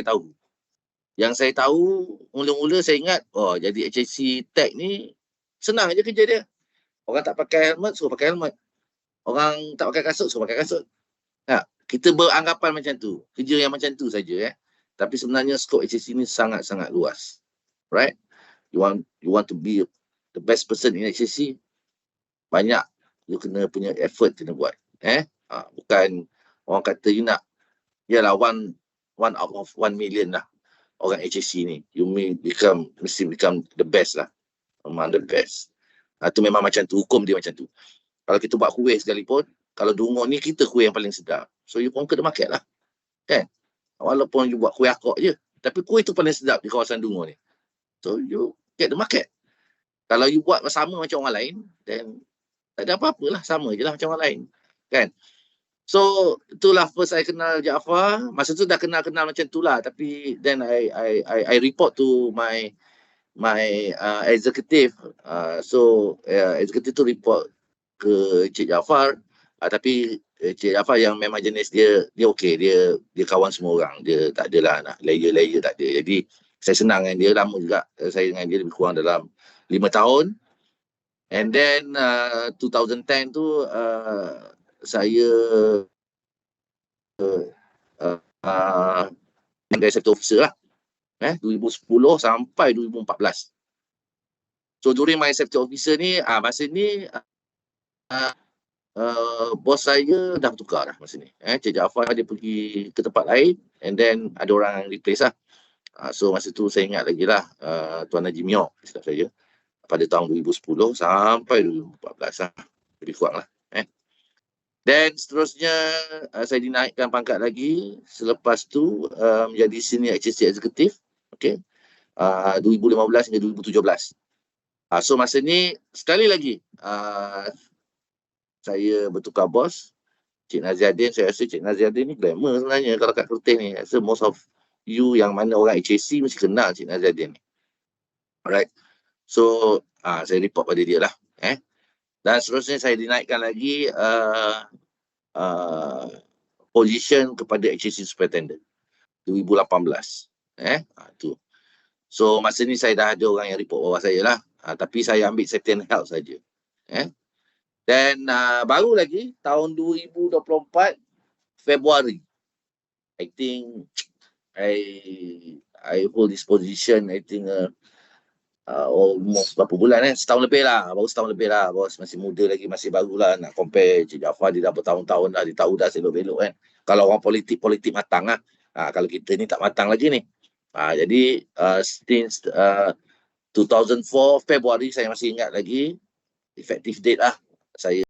tahu. Yang saya tahu, mula-mula saya ingat, jadi HSC Tech ni senang je kerja dia. Orang tak pakai helmet, suruh pakai helmet. Orang tak pakai kasut, suruh pakai kasut. Kita beranggapan macam tu. Kerja yang macam tu saja. Tapi sebenarnya skop HSC ni sangat-sangat luas. Right? You want to be the best person in HSC, banyak you kena punya effort kena buat. Bukan orang kata you nak, yalah one out of 1 million lah orang HSC ni. You mesti become the best lah. Among the best. Itu memang macam tu. Hukum dia macam tu. Kalau kita buat kuih sekalipun, kalau dungok ni kita kuih yang paling sedap. So you conquer the market lah. Kan? Walaupun you buat kuih akok je. Tapi kuih tu paling sedap di kawasan dungok ni. So you get the market. Kalau you buat sama macam orang lain, then tak ada apa-apalah. Sama je lah macam orang lain. Kan? So, itulah first saya kenal Jaafar. Masa tu dah kenal-kenal macam tu lah. Tapi then I report to my executive. Executive tu report ke Cik Jaafar. Tapi Cik Jaafar yang memang jenis dia okey. Dia kawan semua orang. Dia tak adalah nak layer-layer, tak ada. Jadi, saya senang dengan dia. Lama juga saya dengan dia lebih kurang dalam 5 tahun. And then 2010 tu saya menjadi safety officer lah. 2010 sampai 2014. So during my safety officer ni, masa ni bos saya dah bertukar dah masa ni. Cik Jaafar dia pergi ke tempat lain, and then ada orang yang replace lah. So masa tu saya ingat lagi lah, Tuan Najib Miok, silap saya, pada tahun 2010 sampai 2014 lah. Lebih kurang lah. Dan seterusnya saya dinaikkan pangkat lagi. Selepas tu menjadi senior HSC executive. Okay. 2015 hingga 2017. So masa ni sekali lagi saya bertukar bos. Cik Naziadin, saya rasa Cik Naziadin ni glamour sebenarnya kalau kat Kertih ni. So most of you yang mana orang HSC mesti kenal Cik Naziadin ni. Alright. So saya report pada dia lah. Dan seterusnya saya dinaikkan lagi position kepada HSC Superintendent 2018. Tu. So masa ni saya dah ada orang yang report bawah saya lah. Tapi saya ambil safety and health saja. Dan baru lagi tahun 2024 Februari, I think I hold this position, I think almost berapa bulan setahun lebih lah, baru setahun lebih lah. Bos masih muda lagi, masih baru lah. Nak compare Cik Jaafar, dia dah bertahun-tahun dah, dia tahu dah selok-belok kan. Kalau orang politik matang lah. Kalau kita ni tak matang lagi ni. Jadi since 2004 Februari, saya masih ingat lagi effective date lah, saya